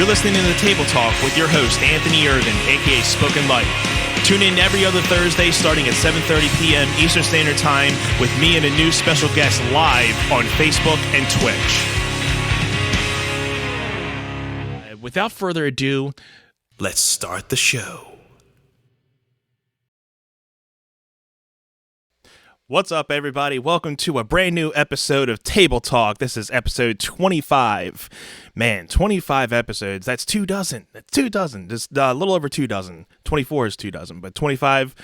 You're listening to The Table Talk with your host, Anthony Irvin, aka Spoken Light. Tune in every other Thursday starting at 7:30 p.m. Eastern Standard Time with me and a new special guest live on Facebook and Twitch. Without further ado, let's start the show. What's up, everybody? Welcome to a brand new episode of Table Talk. This is episode 25. Man, 25 episodes. That's 2 dozen. That's 2 dozen. Just a little over 2 dozen. 24 is 2 dozen, but 25,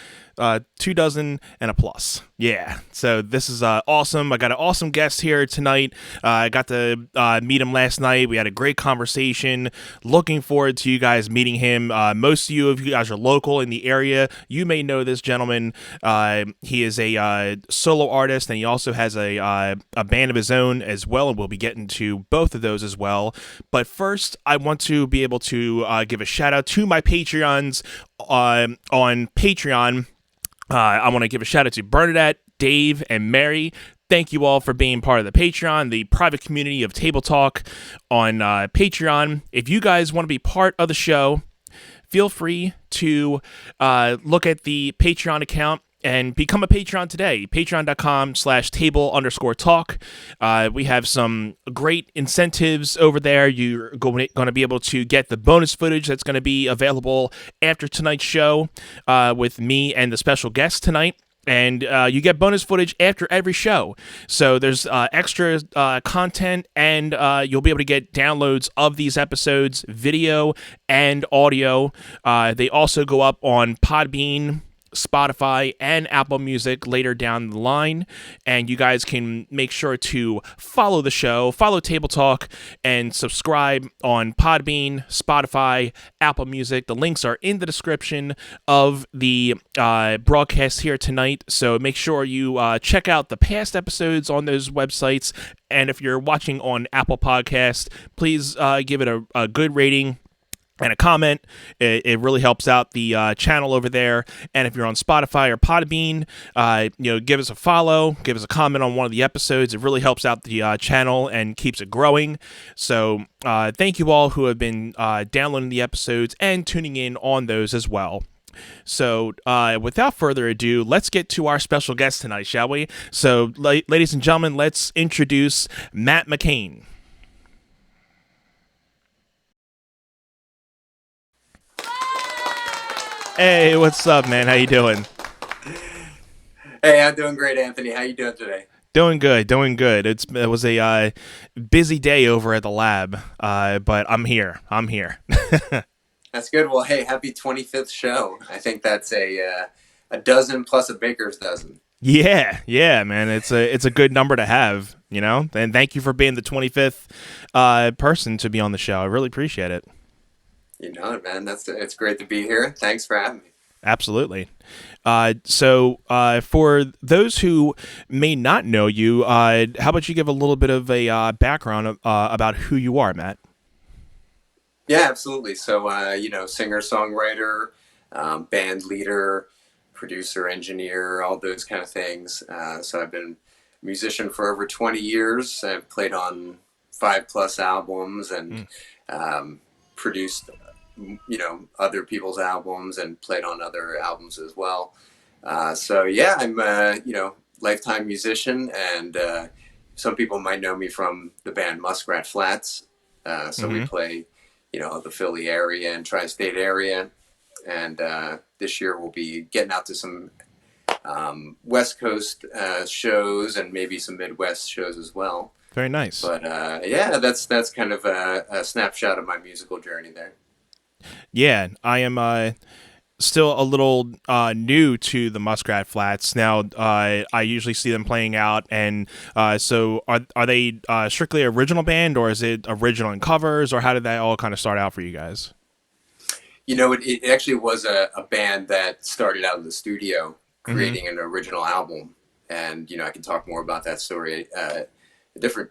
2 dozen and a plus. Yeah. So this is awesome. I got an awesome guest here tonight. I got to meet him last night. We had a great conversation. Looking forward to you guys meeting him. Most of you guys are local in the area. You may know this gentleman. He is a solo artist, and he also has a band of his own as well, and we'll be getting to both of those as well. But first, I want to be able to give a shout out to my Patreons on Patreon. I want to give a shout out to Bernadette, Dave, and Mary. Thank you all for being part of the Patreon, the private community of Table Talk on Patreon. If you guys want to be part of the show, feel free to look at the Patreon account and become a Patreon today. Patreon.com/table_talk. We have some great incentives over there. You're going to be able to get the bonus footage that's going to be available after tonight's show with me and the special guest tonight. And you get bonus footage after every show. So there's extra content, and you'll be able to get downloads of these episodes, video and audio. They also go up on Podbean, Spotify, and Apple Music later down the line, and you guys can make sure to follow the show, follow Table Talk, and subscribe on Podbean, Spotify, Apple Music. The links are in the description of the broadcast here tonight, so make sure you check out the past episodes on those websites, and if you're watching on Apple Podcast, please give it a good rating and a comment. It really helps out the channel over there. And if you're on Spotify or Podbean, give us a follow, give us a comment on one of the episodes. It really helps out the channel and keeps it growing. So thank you all who have been downloading the episodes and tuning in on those as well. So without further ado, let's get to our special guest tonight, shall we? So ladies and gentlemen, let's introduce Matt McCann. Hey, what's up, man? How you doing? Hey, I'm doing great, Anthony. How you doing today? Doing good, doing good. It was a busy day over at the lab, but I'm here. That's good. Well, hey, happy 25th show. I think that's a dozen plus a baker's dozen. Yeah, man. It's a good number to have, you know. And thank you for being the 25th person to be on the show. I really appreciate it. You know it, man. It's great to be here. Thanks for having me. Absolutely. So for those who may not know you, how about you give a little bit of a background about who you are, Matt? Yeah, absolutely. So, singer-songwriter, band leader, producer, engineer, all those kind of things. So I've been a musician for over 20 years. I've played on 5+ albums and produced other people's albums and played on other albums as well. I'm a lifetime musician, and some people might know me from the band Muskrat Flats. We play, the Philly area and tri-state area, and this year we'll be getting out to some West Coast shows and maybe some Midwest shows as well. Very nice. But that's kind of a snapshot of my musical journey there. Yeah, I am still a little new to the Muskrat Flats. Now, I usually see them playing out, and so are they strictly original band, or is it original and covers, or how did that all kind of start out for you guys? It actually was a band that started out in the studio creating an original album, and I can talk more about that story a different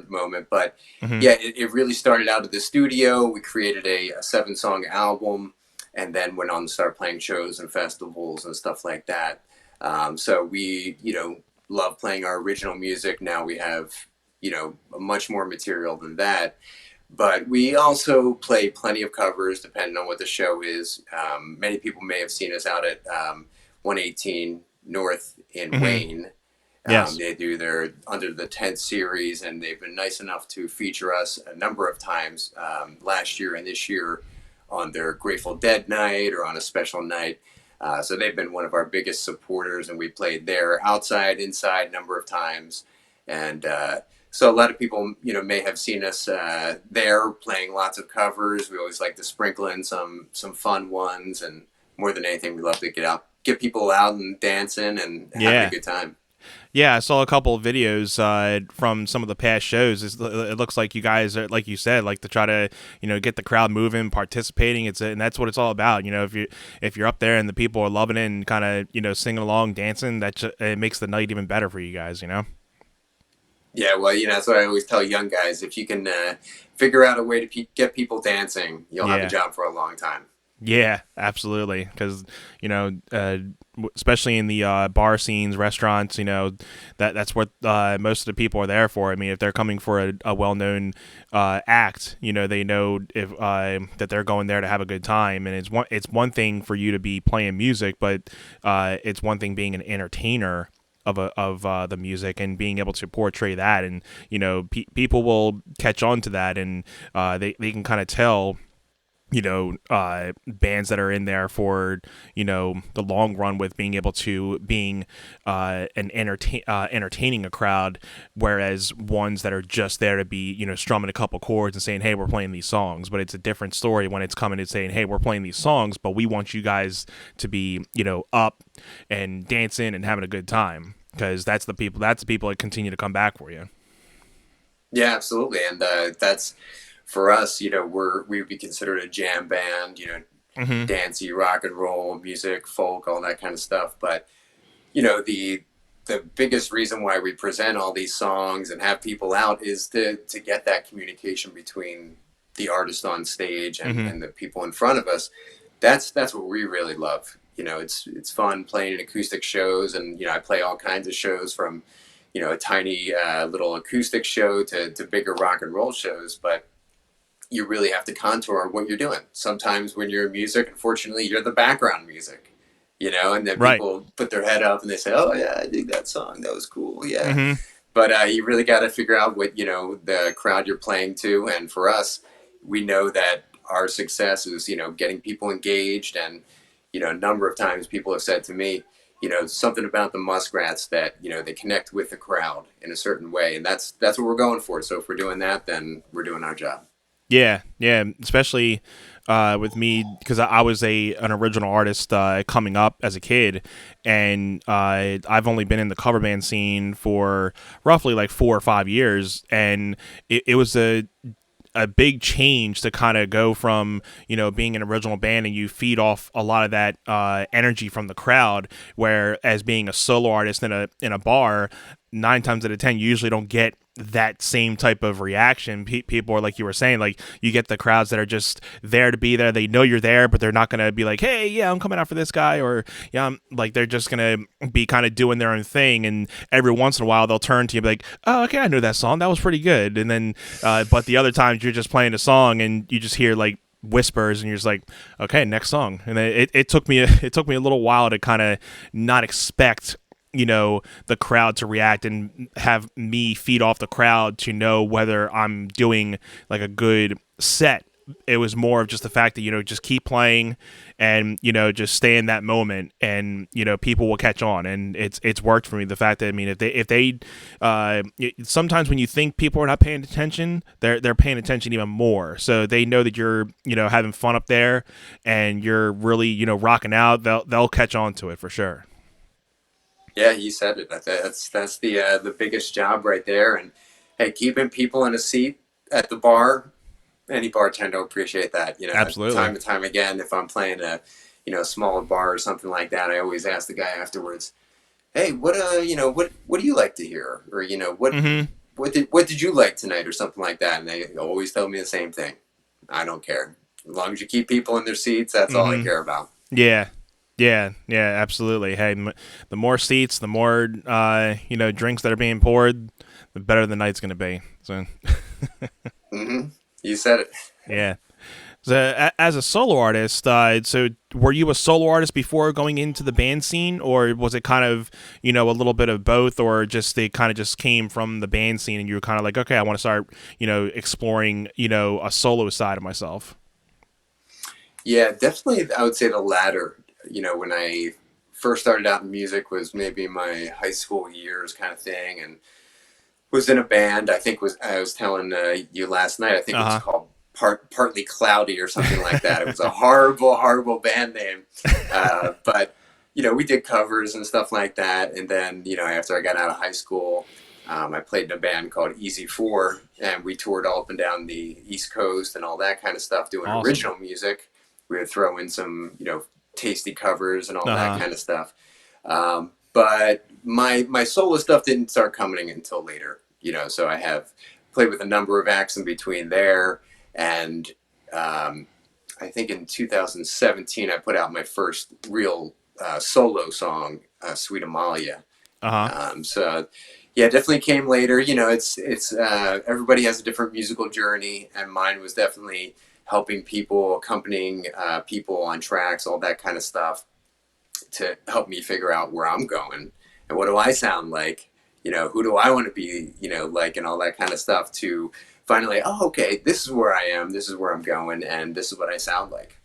moment, but it really started out at the studio. We created a 7-song album, and then went on to start playing shows and festivals and stuff like that. So we love playing our original music. Now we have much more material than that, But we also play plenty of covers depending on what the show is. Many people may have seen us out at 118 North in Hmm. Wayne. Yes. They do their Under the Tent series, and they've been nice enough to feature us a number of times last year and this year on their Grateful Dead night or on a special night. So they've been one of our biggest supporters, and we played there outside, inside, a number of times. And so a lot of people, may have seen us there playing lots of covers. We always like to sprinkle in some fun ones, and more than anything, we love to get people out and dancing and having a Yeah. good time. Yeah, I saw a couple of videos from some of the past shows. It looks like you guys are, like you said, like to try to get the crowd moving, participating. And that's what it's all about. If you're up there and the people are loving it and kind of singing along, dancing, it makes the night even better for you guys. Yeah, well, that's what I always tell young guys. If you can figure out a way to get people dancing, you'll have a Yeah. job for a long time. Yeah, absolutely. Because especially in the bar scenes, restaurants, that's what most of the people are there for. I mean, if they're coming for a well-known act, they know if that they're going there to have a good time. And it's one thing for you to be playing music, but it's one thing being an entertainer of the music and being able to portray that, and people will catch on to that, and they can kind of tell bands that are in there for the long run with being able to being entertaining a crowd, whereas ones that are just there to be strumming a couple chords and saying, hey, we're playing these songs. But it's a different story when it's coming and saying, hey, we're playing these songs, but we want you guys to be up and dancing and having a good time, because that's the people that continue to come back for you. Yeah, absolutely, and that's for us. We would be considered a jam band. Hmm. Dancey rock and roll music, folk, all that kind of stuff. But the biggest reason why we present all these songs and have people out is to get that communication between the artist on stage Hmm. and the people in front of us. That's what we really love. It's fun playing in acoustic shows, and I play all kinds of shows from a tiny little acoustic show to bigger rock and roll shows. But you really have to contour what you're doing. Sometimes when you're in music, unfortunately, you're the background music, and then Right. people put their head up and they say, "Oh yeah, I dig that song. That was cool." Yeah, Hmm. but you really got to figure out what the crowd you're playing to. And for us, we know that our success is getting people engaged. And a number of times people have said to me, something about the Muskrats that they connect with the crowd in a certain way, and that's what we're going for. So if we're doing that, then we're doing our job. Yeah, yeah, especially with me, because I was an original artist coming up as a kid, and I've only been in the cover band scene for roughly like 4 or 5 years, and it was a big change to kind of go from being an original band, and you feed off a lot of that energy from the crowd, whereas being a solo artist in a bar, 9 times out of 10 you usually don't get that same type of reaction. People are, like you were saying, like you get the crowds that are just there to be there. They know you're there, but they're not gonna be like, hey, yeah, I'm coming out for this guy, or yeah, I'm like, they're just gonna be kind of doing their own thing, and every once in a while they'll turn to you and be like, oh, okay, I know that song, that was pretty good. And then but the other times you're just playing a song and you just hear like whispers, and you're just like, okay, next song. And then it took me a little while to kind of not expect the crowd to react and have me feed off the crowd to know whether I'm doing like a good set. It was more of just the fact that just keep playing, and just stay in that moment, and people will catch on. And it's worked for me. The fact that, I mean, if they sometimes when you think people are not paying attention, they're paying attention even more. So they know that you're having fun up there, and you're really rocking out. They'll catch on to it for sure. Yeah, you said it. That's the biggest job right there. And hey, keeping people in a seat at the bar, any bartender will appreciate that. Absolutely. Time and time again, if I'm playing a smaller bar or something like that, I always ask the guy afterwards, "Hey, what do you like to hear?" Or Hmm. what did you like tonight, or something like that. And they always tell me the same thing. I don't care, as long as you keep people in their seats. That's all I Hmm. care about. Yeah. Yeah, yeah, absolutely. Hey, the more seats, the more drinks that are being poured, the better the night's gonna be. So, Hmm. You said it. Yeah. So, as a solo artist, so were you a solo artist before going into the band scene, or was it kind of, a little bit of both, or just they kind of just came from the band scene and you were kind of like, okay, I want to start, exploring, a solo side of myself? Yeah, definitely. I would say the latter. When I first started out in music was maybe my high school years kind of thing, and was in a band. I was telling you last night. I think it was Uh called Partly Cloudy or something like that. It was a horrible, horrible band name, but we did covers and stuff like that. And then after I got out of high school, I played in a band called Easy Four, and we toured all up and down the East Coast and all that kind of stuff, doing huh. Awesome. original music. We would throw in some tasty covers and all Uh that huh. kind of stuff. But my solo stuff didn't start coming until later. So I have played with a number of acts in between there, and I think in 2017 I put out my first real solo song, "Sweet Amalia." Uh huh. So yeah, definitely came later. It's everybody has a different musical journey, and mine was definitely helping people, accompanying people on tracks, all that kind of stuff, to help me figure out where I'm going and what do I sound like, who do I want to be, like, and all that kind of stuff, to finally, oh, okay, this is where I am, this is where I'm going, and this is what I sound like.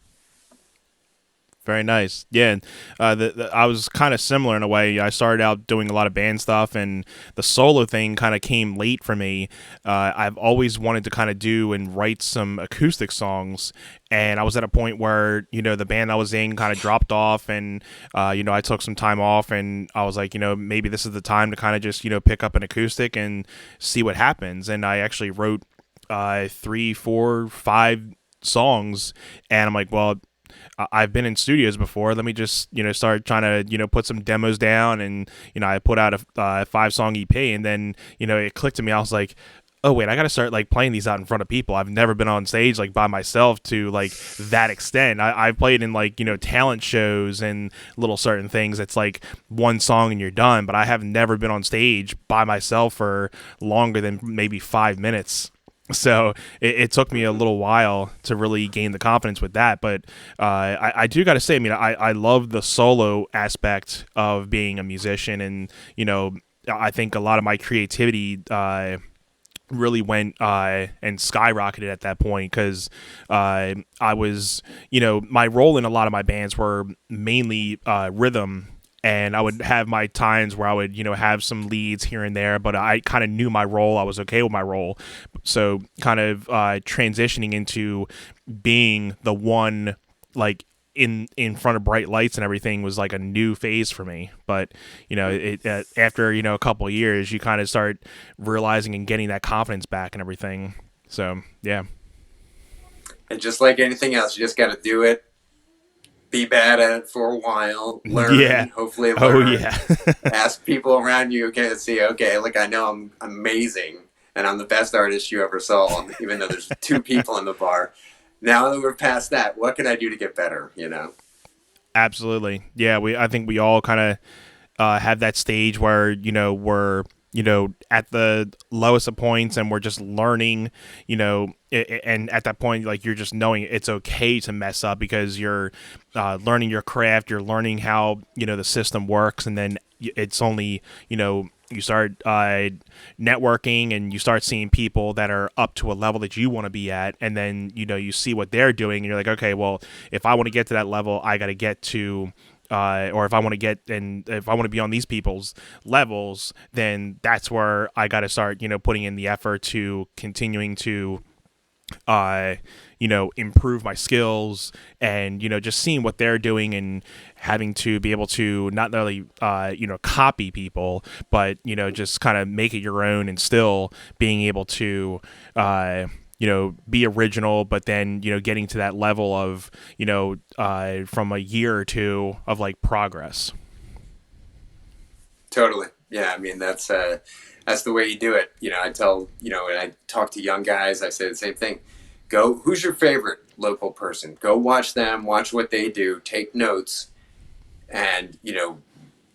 Very nice. Yeah, and, I was kind of similar in a way. I started out doing a lot of band stuff, and the solo thing kind of came late for me. I've always wanted to kind of do and write some acoustic songs, and I was at a point where the band I was in kind of dropped off, and I took some time off, and I was like, maybe this is the time to kind of just pick up an acoustic and see what happens. And I actually wrote 3, 4, 5 songs, and I'm like, well, I've been in studios before. Let me just, start trying to, put some demos down. And, I put out a 5-song EP, and then, it clicked to me. I was like, oh, wait, I got to start like playing these out in front of people. I've never been on stage like by myself to like that extent. I've played in like, talent shows and little certain things. It's like one song and you're done, but I have never been on stage by myself for longer than maybe 5 minutes. So it took me a Mm-hmm. little while to really gain the confidence with that. But I do got to say, I mean, I love the solo aspect of being a musician. And, I think a lot of my creativity really went and skyrocketed at that point, because I was, my role in a lot of my bands were mainly rhythm, and I would have my times where I would, have some leads here and there, but I kind of knew my role. I was okay with my role. So kind of transitioning into being the one, like, in front of bright lights and everything was like a new phase for me. But it after a couple of years, you kind of start realizing and getting that confidence back and everything. So yeah. And just like anything else, you just got to do it, be bad at it for a while, Yeah. learn, hopefully Oh learn, yeah. ask people around you, okay, to see, okay, look, I know I'm amazing and I'm the best artist you ever saw, even though there's two people in the bar. Now that we're past that, what can I do to get better? Absolutely. Yeah, I think we all kind of have that stage where we're at the lowest of points, and we're just learning, and at that point, like, you're just knowing it's okay to mess up, because you're learning your craft, you're learning how the system works. And then it's only you start networking, and you start seeing people that are up to a level that you want to be at, and then you see what they're doing, and you're like, okay, well, if I want to get to that level, I got to get to or if I want to if I want to be on these people's levels, then that's where I got to start, putting in the effort to continuing to, improve my skills, and, just seeing what they're doing, and having to be able to not only, copy people, but, just kind of make it your own, and still being able to, be original, but then, getting to that level of, from a year or two of like progress. Totally. Yeah, I mean that's the way you do it. I tell when I talk to young guys, I say the same thing. Go. Who's your favorite local person? Go watch them. Watch what they do. Take notes, and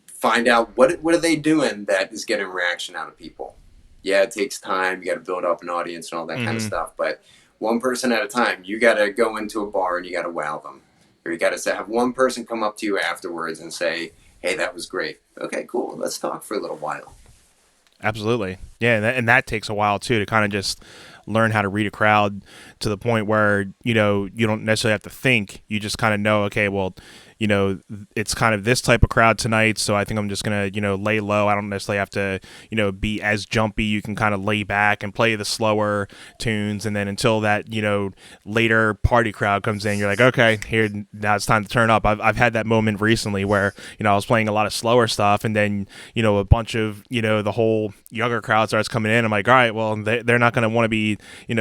find out what are they doing that is getting reaction out of people. Yeah, it takes time. You got to build up an audience and all that kind of Mm-hmm. stuff. But one person at a time. You got to go into a bar and you got to wow them. Or you got to have one person come up to you afterwards and say, hey, that was great. Okay, cool. Let's talk for a little while. Absolutely. Yeah, and that takes a while too to kind of just learn how to read a crowd to the point where, you don't necessarily have to think. You just kind of know, okay, well, it's kind of this type of crowd tonight, so I think I'm just going to, lay low. I don't necessarily have to, be as jumpy. You can kind of lay back and play the slower tunes, and then until that, later party crowd comes in, you're like, okay, here, now it's time to turn up. I've had that moment recently where, I was playing a lot of slower stuff, and then, a bunch of, the whole younger crowd starts coming in. I'm like, all right, well, they're not going to want to be,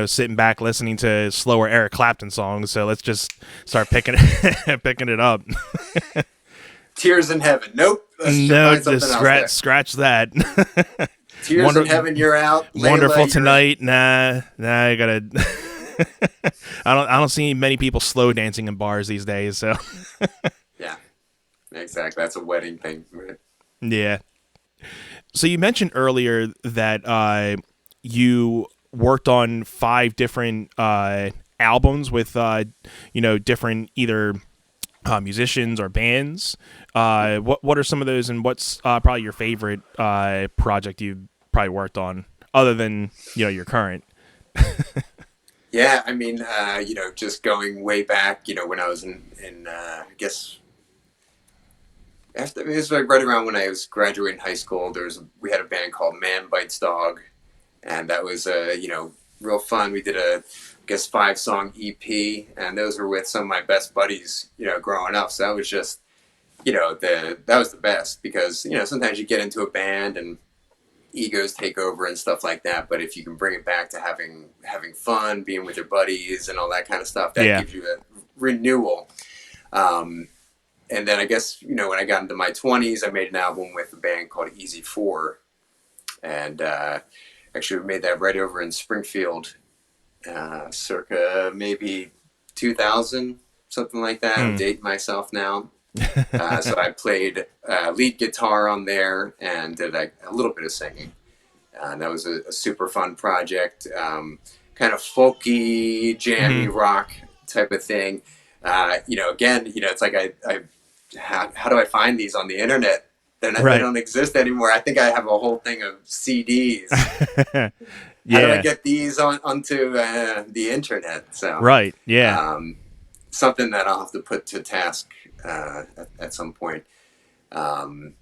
sitting back listening to slower Eric Clapton songs, so let's just start picking it up. Tears in Heaven. Nope. No, just scratch that. Tears in Heaven, you're out. Layla, Wonderful Tonight. Nah, I gotta. I don't see many people slow dancing in bars these days. So. Yeah, exactly. That's a wedding thing, right? Yeah. So you mentioned earlier that you worked on 5 different albums with different either musicians or bands. What are some of those, and what's probably your favorite project you've probably worked on, other than your current? Yeah, I mean, just going way back, when I was in I guess it was like right around when I was graduating high school. We had a band called Man Bites Dog, and that was real fun. We did I guess 5-song EP, and those were with some of my best buddies, growing up. So that was just, that was the best, because sometimes you get into a band and egos take over and stuff like that. But if you can bring it back to having fun, being with your buddies and all that kind of stuff, that gives you a renewal. And then I guess, when I got into my 20s, I made an album with a band called Easy 4. And actually, we made that right over in Springfield, circa maybe 2000, something like that. I'm dating myself now. So I played lead guitar on there and did a little bit of singing. And that was a super fun project, kind of folky, jammy rock type of thing. Again, it's like how do I find these on the internet? They don't exist anymore. I think I have a whole thing of CDs. Yeah. How do I get these onto the internet? So right, yeah. Something that I'll have to put to task at some point. And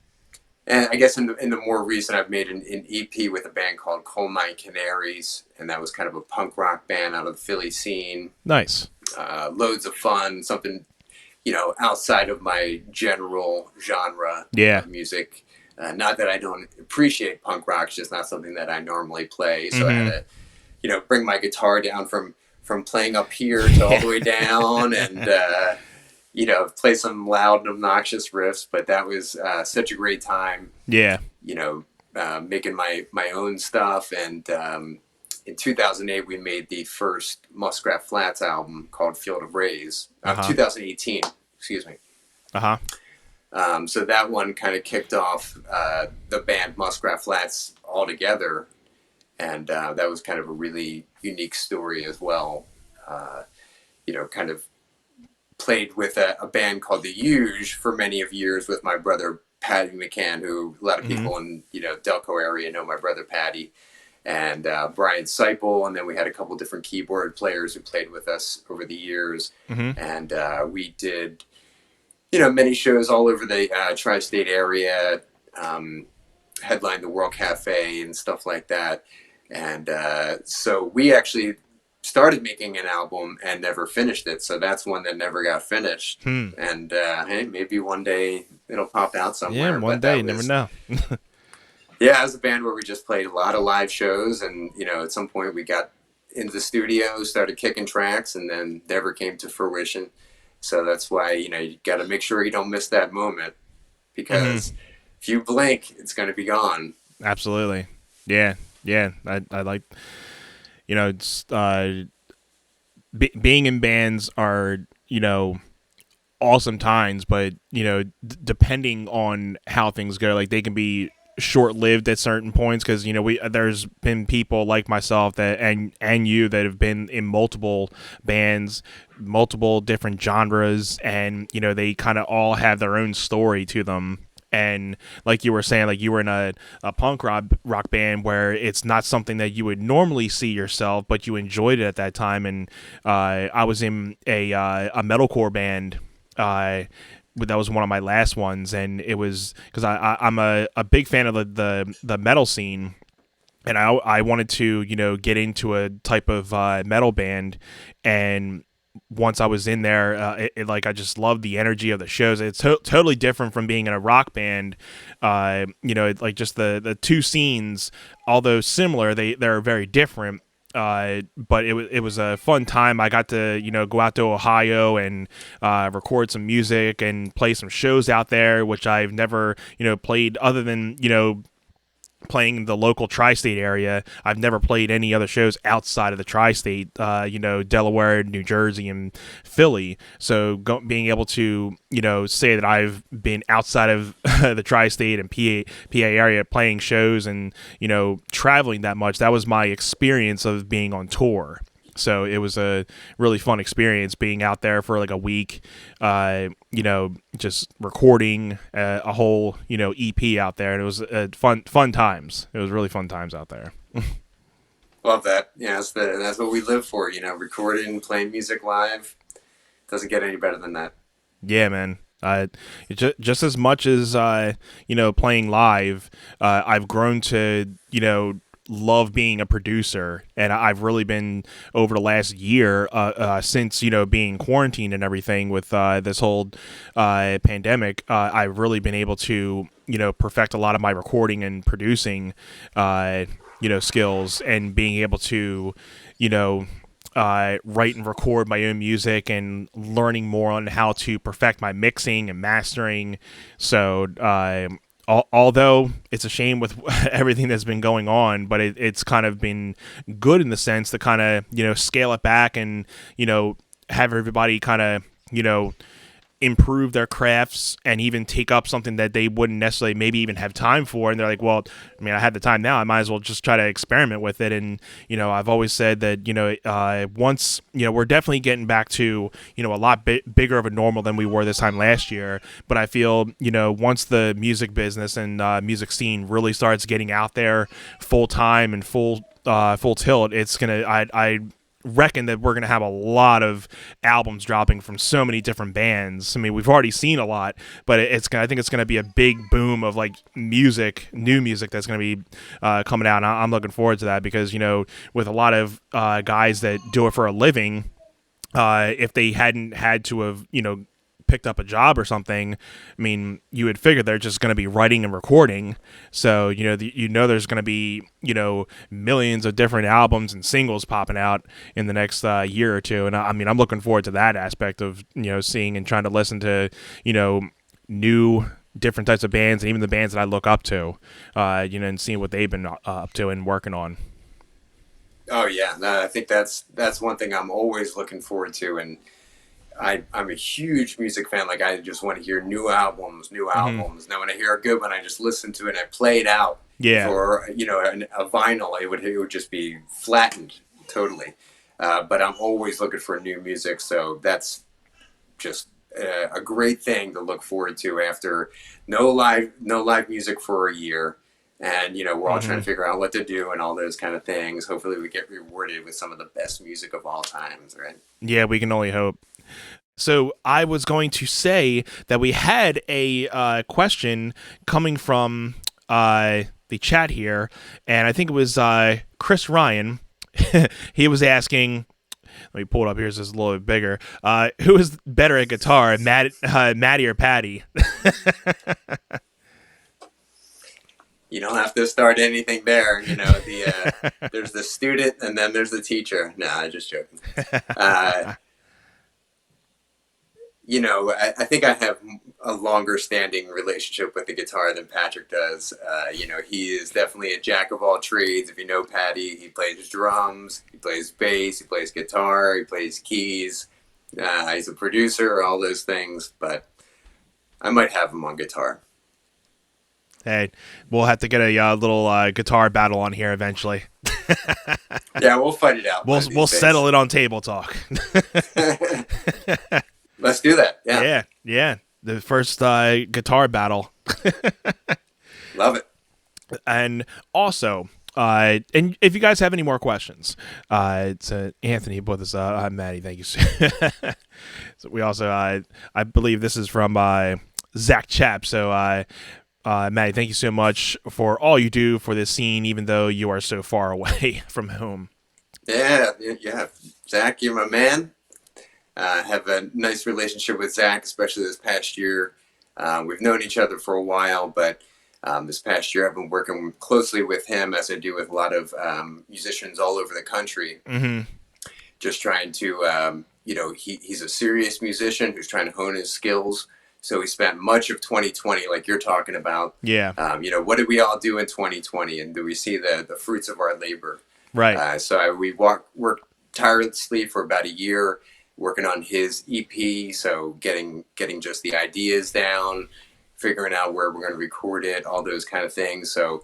I guess in the more recent, I've made an EP with a band called Coal Mine Canaries, and that was kind of a punk rock band out of the Philly scene. Nice. Loads of fun, something outside of my general genre of music. Not that I don't appreciate punk rock, it's just not something that I normally play. So I had to, bring my guitar down from playing up here to all the way down, and play some loud and obnoxious riffs. But that was such a great time. Yeah. Making my own stuff. And in 2008, we made the first Muskrat Flats album called Field of Rays. 2018, excuse me. So that one kind of kicked off the band Muskrat Flats altogether. And that was kind of a really unique story as well. Kind of played with a band called The Huge for many of years with my brother Patty McCann, who a lot of people in Delco area know my brother Patty, and Brian Seipel, and then we had a couple different keyboard players who played with us over the years, and we did many shows all over the tri-state area, headlined the World Cafe and stuff like that. And so we actually started making an album and never finished it. So that's one that never got finished. And hey, maybe one day it'll pop out somewhere. Yeah, one day, you never know. Yeah, it was a band where we just played a lot of live shows. And, at some point we got into the studio, started kicking tracks, and then never came to fruition. So that's why, you got to make sure you don't miss that moment, because if you blink, it's going to be gone. Absolutely. Yeah. I like, it's, being in bands are, awesome times, but, depending on how things go, like they can be short-lived at certain points, because we there's been people like myself that and you that have been in multiple bands, multiple different genres, and they kind of all have their own story to them. And like you were saying, like you were in a punk rock band where it's not something that you would normally see yourself, but you enjoyed it at that time. And I was in a metalcore band. That was one of my last ones, and it was because I'm a big fan of the metal scene, and I wanted to get into a type of metal band. And once I was in there, like I just loved the energy of the shows. It's totally different from being in a rock band. Like just the two scenes, although similar, they're very different. But it was a fun time. I got to go out to Ohio and record some music and play some shows out there, which I've never played other than playing the local tri-state area. I've never played any other shows outside of the tri-state, Delaware, New Jersey, and Philly. So being able to, say that I've been outside of the tri-state and PA area playing shows and, traveling that much, that was my experience of being on tour. So it was a really fun experience being out there for like a week, just recording a whole, EP out there. And it was fun times. It was really fun times out there. Love that. Yeah, that's what we live for, recording, playing music live. Doesn't get any better than that. Yeah, man. Just as much as, playing live, I've grown to, love being a producer, and I've really been over the last year since being quarantined and everything with this whole pandemic. I've really been able to perfect a lot of my recording and producing skills, and being able to write and record my own music, and learning more on how to perfect my mixing and mastering. So although it's a shame with everything that's been going on, but it's kind of been good in the sense to kind of, scale it back and, have everybody kind of, improve their crafts and even take up something that they wouldn't necessarily maybe even have time for. And they're like, well, I mean, I have the time now, I might as well just try to experiment with it. And, I've always said that, once, we're definitely getting back to, a lot bigger of a normal than we were this time last year. But I feel, once the music business and music scene really starts getting out there full time and full tilt, it's going to, I reckon that we're going to have a lot of albums dropping from so many different bands. I mean, we've already seen a lot, but I think it's going to be a big boom of like new music that's going to be coming out. And I'm looking forward to that because, with a lot of guys that do it for a living, if they hadn't had to have, picked up a job or something, I mean, you would figure they're just going to be writing and recording. So, there's going to be, millions of different albums and singles popping out in the next year or two. And I mean, I'm looking forward to that aspect of, seeing and trying to listen to, new different types of bands, and even the bands that I look up to, and seeing what they've been up to and working on. Oh yeah. No, I think that's one thing I'm always looking forward to. And I'm a huge music fan. Like, I just want to hear new albums. Mm-hmm. Now, when I hear a good one, I just listen to it and I play it out. Yeah. For, a vinyl, it would just be flattened totally. But I'm always looking for new music. So that's just a great thing to look forward to after no live music for a year. And, we're all trying to figure out what to do and all those kind of things. Hopefully we get rewarded with some of the best music of all times, right? Yeah, we can only hope. So I was going to say that we had a question coming from the chat here, and I think it was Chris Ryan. He was asking, let me pull it up here so it's a little bit bigger. Who is better at guitar, Matty or Patty? You don't have to start anything there. There's the student and then there's the teacher. No, I'm just joking. I think I have a longer standing relationship with the guitar than Patrick does. He is definitely a jack of all trades. If you know Patty, he plays drums, he plays bass, he plays guitar, he plays keys. He's a producer, all those things, but I might have him on guitar. Hey, we'll have to get a little guitar battle on here eventually. Yeah, we'll fight it out We'll one of these we'll settle days. it on table talk. Let's do that. Yeah, Yeah, yeah. The first guitar battle, love it. and also, and if you guys have any more questions, it's Anthony with us. I'm Maddie. Thank you. So we also, I believe this is from Zach Chap. So, Maddie, thank you so much for all you do for this scene, even though you are so far away from home. Yeah, yeah. Zach, you're my man. Have a nice relationship with Zach, especially this past year. We've known each other for a while, but this past year I've been working closely with him as I do with a lot of musicians all over the country. Mm-hmm. Just trying to, he's a serious musician who's trying to hone his skills. So he spent much of 2020, like you're talking about. Yeah. What did we all do in 2020? And do we see the fruits of our labor? Right. We worked tirelessly for about a year working on his EP. So getting just the ideas down, figuring out where we're going to record it, all those kind of things. So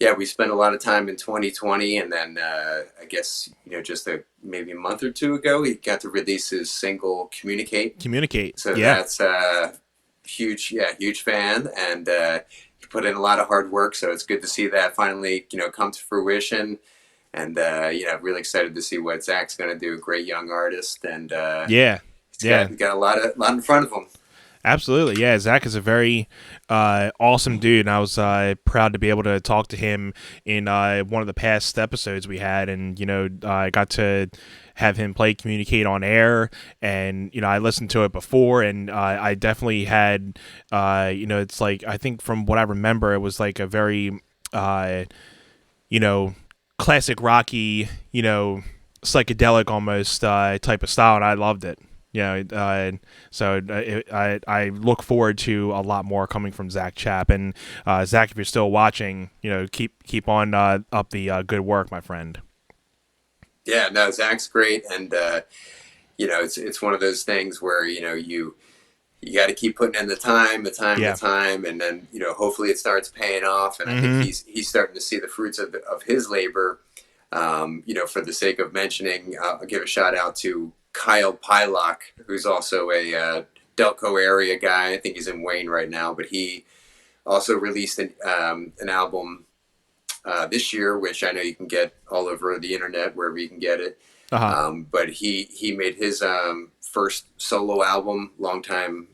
yeah, we spent a lot of time in 2020, and then I guess just maybe a month or two ago, he got to release his single "Communicate." Communicate. So Yeah. that's huge fan, and he put in a lot of hard work. So it's good to see that finally come to fruition. And really excited to see what Zach's going to do. Great young artist, and Yeah. he's Yeah. got a lot in front of him. Absolutely, yeah. Zach is a very awesome dude, and I was proud to be able to talk to him in one of the past episodes we had, and I got to have him play "Communicate" on air, and I listened to it before, and I definitely had, it's like I think from what I remember, it was like a very, classic rocky, psychedelic almost type of style, and I loved it. I look forward to a lot more coming from Zach Chap. And Zach, if you're still watching, keep on up the good work, my friend. Yeah, no, Zach's great, and it's one of those things where you got to keep putting in Yeah. the time, and then hopefully it starts paying off. And I think Mm-hmm. he's starting to see the fruits of his labor. For the sake of mentioning, I'll give a shout out to Kyle Pylock, who's also a Delco area guy. I think he's in Wayne right now, but he also released an album this year, which I know you can get all over the internet, wherever you can get it. Uh-huh. But he made his first solo album, longtime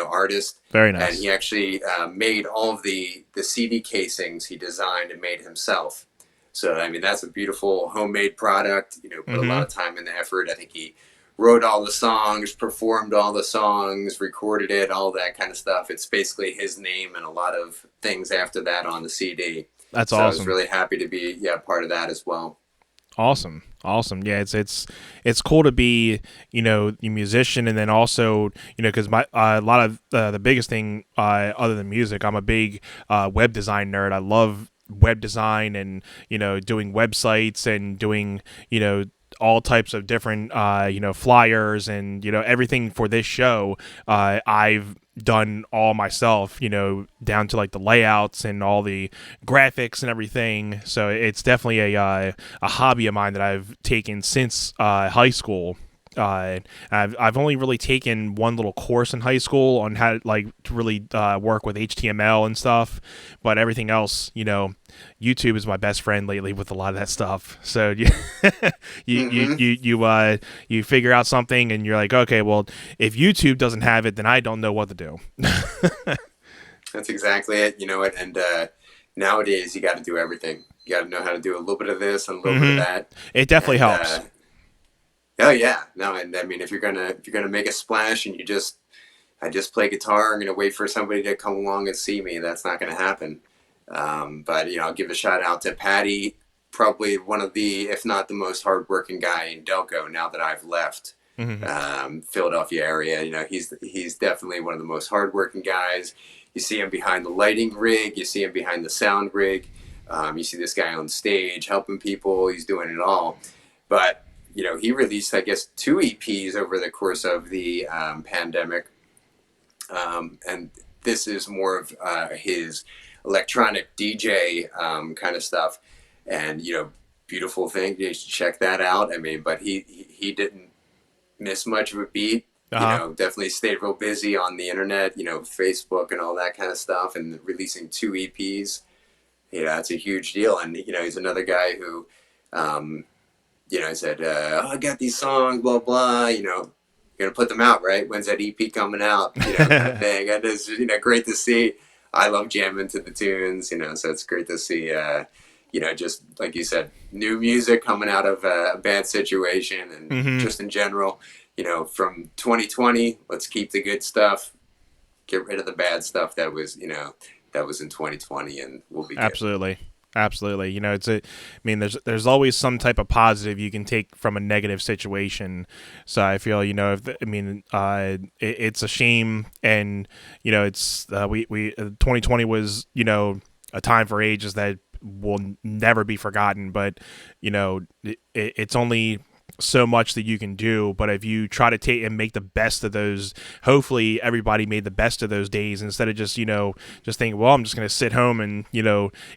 artist. Very And nice. he actually made all of the CD casings he designed and made himself. So I mean, that's a beautiful homemade product. Put a lot of time and effort. I think he wrote all the songs, performed all the songs, recorded it, all that kind of stuff. It's basically his name and a lot of things after that on the CD. That's So I was awesome. really happy to be part of that as well. Awesome. Yeah, it's cool to be a musician, and then also because my a lot of the biggest thing other than music, I'm a big web design nerd. I love web design and doing websites and doing all types of different flyers and everything for this show. I've done all myself, down to like the layouts and all the graphics and everything. So it's definitely a hobby of mine that I've taken since high school. I've only really taken one little course in high school on how to really work with HTML and stuff, but everything else, YouTube is my best friend lately with a lot of that stuff. So you figure out something and you're like, okay, well, if YouTube doesn't have it, then I don't know what to do. That's exactly it. You know what? And nowadays, you got to do everything. You got to know how to do a little bit of this and a little bit of that. It definitely And, helps. Oh yeah, no, and I mean, if you're gonna make a splash and I just play guitar, I'm gonna wait for somebody to come along and see me. That's not gonna happen. But I'll give a shout out to Patty, probably one of the, if not the most hardworking guy in Delco. Now that I've left Philadelphia area, he's definitely one of the most hardworking guys. You see him behind the lighting rig, you see him behind the sound rig, you see this guy on stage helping people. He's doing it all, but he released, I guess, 2 EPs over the course of the pandemic. And this is more of his electronic DJ kind of stuff. And, beautiful thing. You should check that out. I mean, but he didn't miss much of a beat. Uh-huh. Definitely stayed real busy on the internet, Facebook and all that kind of stuff, and releasing 2 EPs. That's a huge deal. And, he's another guy who, I said, I got these songs, blah, blah, you're going to put them out, right? When's that EP coming out? Kind of thing. And it's, great to see. I love jamming to the tunes, so it's great to see, just like you said, new music coming out of a bad situation, and Mm-hmm. just in general, from 2020, let's keep the good stuff, get rid of the bad stuff that was in 2020, and we'll be good. Absolutely. I mean, there's always some type of positive you can take from a negative situation. So I feel, it's a shame, and it's 2020 was a time for ages that will never be forgotten. But it's only so much that you can do, but if you try to take and make the best of those, hopefully everybody made the best of those days, instead of just just thinking, well, I'm just going to sit home and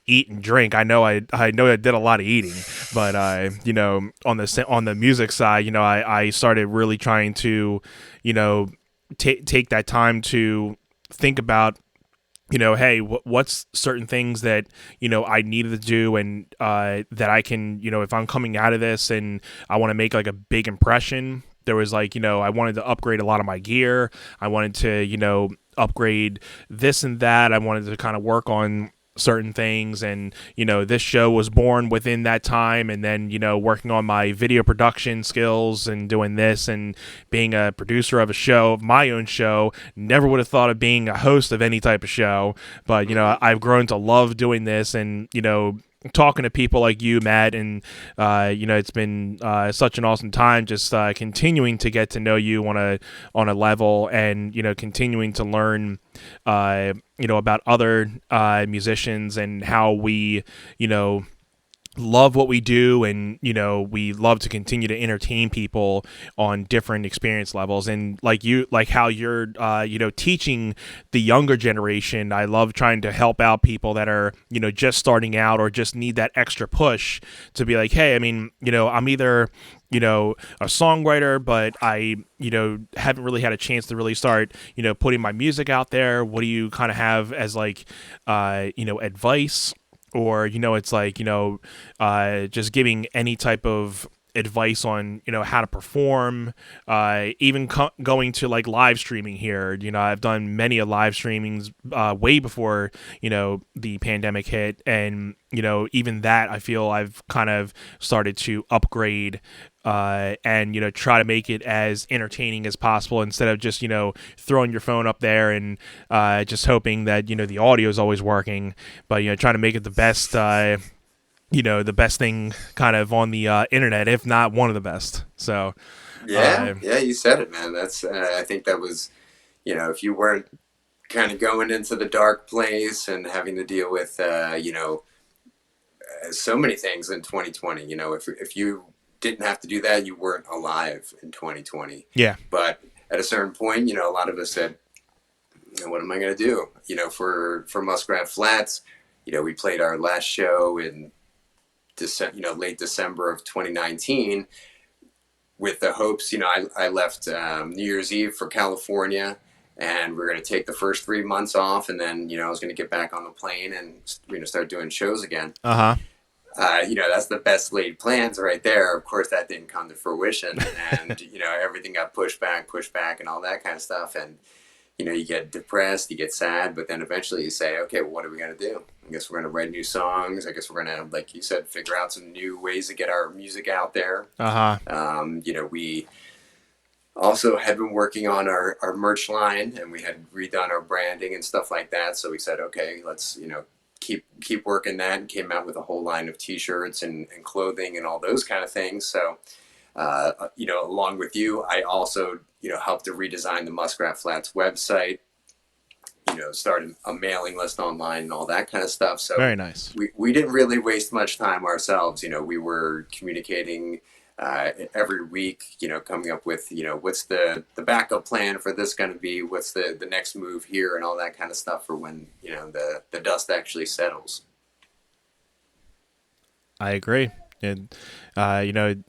eat and drink. I know I did a lot of eating, but on the music side, I started really trying to take that time to think about hey, what's certain things that I needed to do, and that I can if I'm coming out of this and I want to make like a big impression. There was I wanted to upgrade a lot of my gear. I wanted to upgrade this and that. I wanted to kind of work on certain things, and this show was born within that time. And then working on my video production skills and doing this and being a producer of a show, of my own show. Never would have thought of being a host of any type of show, but I've grown to love doing this, and talking to people like you, Matt, and it's been such an awesome time just continuing to get to know you on a level, and continuing to learn about other musicians, and how we love what we do, and we love to continue to entertain people on different experience levels. And like how you're teaching the younger generation, I love trying to help out people that are just starting out, or just need that extra push to be like, hey, I mean, I'm either a songwriter, but I haven't really had a chance to really start putting my music out there. What do you kind of have as advice? Or it's just giving any type of advice on how to perform, even going to like live streaming here. I've done many live streamings way before the pandemic hit, and even that I feel I've kind of started to upgrade, and try to make it as entertaining as possible, instead of just throwing your phone up there and just hoping that the audio is always working, but trying to make it the best the best thing kind of on the internet, if not one of the best. So yeah, you said it, man. That's I think that was if you weren't kind of going into the dark place and having to deal with so many things in 2020, if you didn't have to do that, you weren't alive in 2020. Yeah. But at a certain point, a lot of us said, what am I going to do? For Muskrat Flats, we played our last show in late December of 2019, with the hopes, I left New Year's Eve for California, and we're going to take the first 3 months off, and then, I was going to get back on the plane and, start doing shows again. Uh-huh. That's the best laid plans right there. Of course, that didn't come to fruition, and everything got pushed back, and all that kind of stuff. And you get depressed, you get sad, but then eventually you say, okay, well, what are we gonna do? I guess we're gonna write new songs. I guess we're gonna, like you said, figure out some new ways to get our music out there. We also had been working on our merch line, and we had redone our branding and stuff like that. So we said, okay, let's keep working that, and came out with a whole line of t-shirts and clothing and all those kind of things. So along with you, I also helped to redesign the Muskrat Flats website, started a mailing list online and all that kind of stuff. So very nice. We didn't really waste much time ourselves. We were communicating every week, coming up with, what's the backup plan for this going to be, what's the next move here, and all that kind of stuff for when, the dust actually settles. I agree. And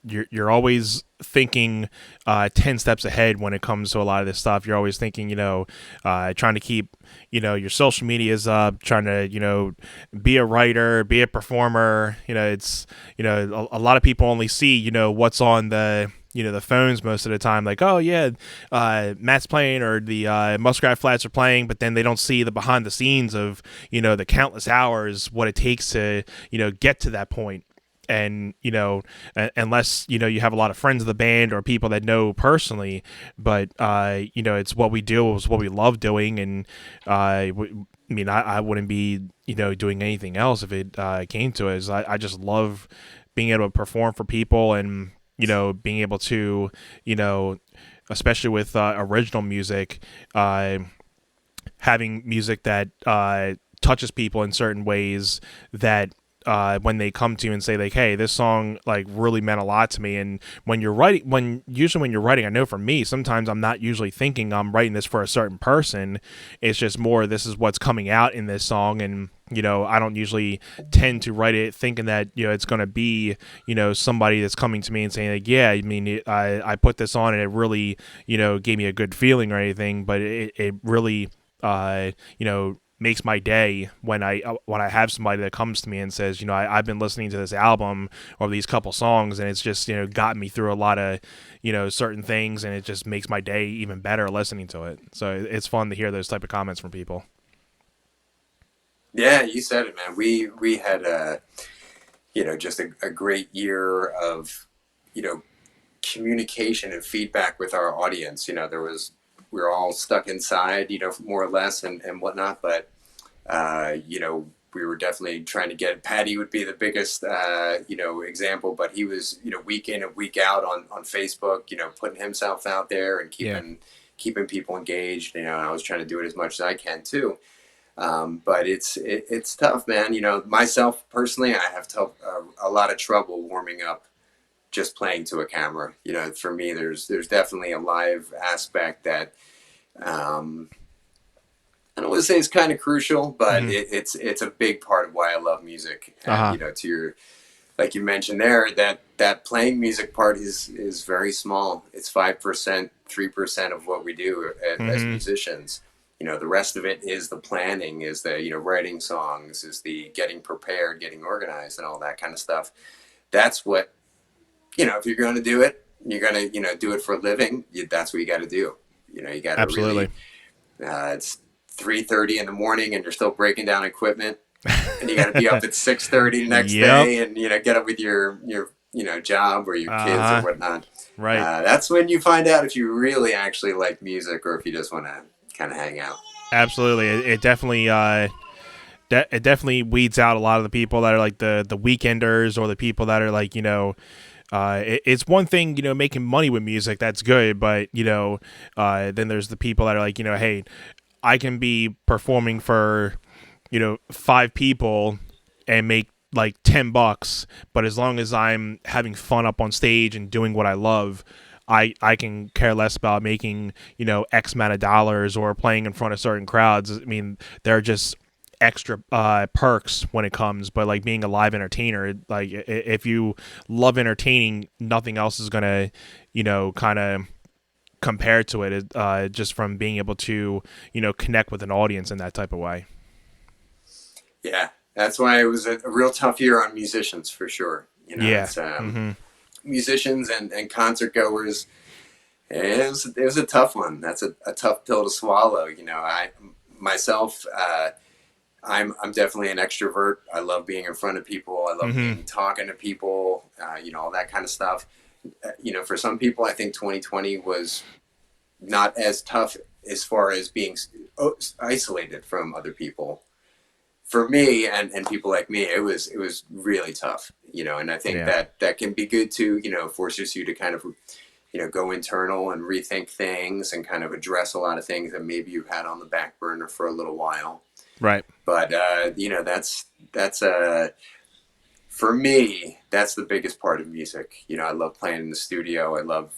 you're always thinking 10 steps ahead when it comes to a lot of this stuff. You're always thinking, trying to keep, your social medias up, trying to, be a writer, be a performer. It's, a lot of people only see, what's on the phones most of the time, like, oh yeah, Matt's playing, or the Muskrat Flats are playing, but then they don't see the behind the scenes of, the countless hours, what it takes to, get to that point. And unless you have a lot of friends of the band or people that know personally, but it's what we do, it's what we love doing. And I wouldn't be doing anything else if it came to it. I just love being able to perform for people, and being able to especially with original music, having music that touches people in certain ways, that when they come to you and say, like, hey, this song like really meant a lot to me. And when you're writing, I know for me, sometimes I'm not usually thinking I'm writing this for a certain person. It's just more, this is what's coming out in this song. And I don't usually tend to write it thinking that it's going to be somebody that's coming to me and saying, like, yeah, I put this on and it really gave me a good feeling or anything. But it really makes my day when I have somebody that comes to me and says, I've been listening to this album or these couple songs, and it's just gotten me through a lot of certain things, and it just makes my day even better listening to it. So it's fun to hear those type of comments from people. Yeah, you said it, man. We had just a great year of communication and feedback with our audience. We were all stuck inside, more or less, and whatnot. But, we were definitely trying to get, Patty would be the biggest, example, but he was, week in and week out on Facebook, putting himself out there and keeping people engaged. I was trying to do it as much as I can too. But it's tough, man. Myself personally, I have a lot of trouble warming up just playing to a camera. For me, there's definitely a live aspect that I don't want to say it's kind of crucial, but it's a big part of why I love music. And to your, like you mentioned there, that playing music part is very small. It's 5%, 3% of what we do as musicians. The rest of it is the planning, is the writing songs, is the getting prepared, getting organized, and all that kind of stuff. That's what, if you're going to do it, you're going to do it for a living. That's what you got to do. You got to absolutely. It's 3:30 in the morning, and you're still breaking down equipment, and you got to be up at 6:30 the next day, and get up with your job or your kids or whatnot. Right. That's when you find out if you really actually like music or if you just want to kind of hang out. Absolutely. It definitely it definitely weeds out a lot of the people that are like the weekenders, or the people that are like it's one thing making money with music, that's good, but then there's the people that are like, hey, I can be performing for 5 people and make like $10, but as long as I'm having fun up on stage and doing what I love, I can care less about making X amount of dollars or playing in front of certain crowds. I mean, there are just extra perks when it comes, but like being a live entertainer, like if you love entertaining, nothing else is gonna kind of compare to it, just from being able to connect with an audience in that type of way. Yeah, that's why it was a real tough year on musicians, for sure. It's, musicians and concert goers, it was a tough one. That's a tough pill to swallow. I myself, I'm definitely an extrovert. I love being in front of people. I love talking to people, all that kind of stuff. For some people, I think 2020 was not as tough as far as being isolated from other people. For me and people like me, it was really tough, and I think that can be good too, forces you to kind of, go internal and rethink things and kind of address a lot of things that maybe you've had on the back burner for a little while. Right. But, that's For me, that's the biggest part of music. I love playing in the studio. I love,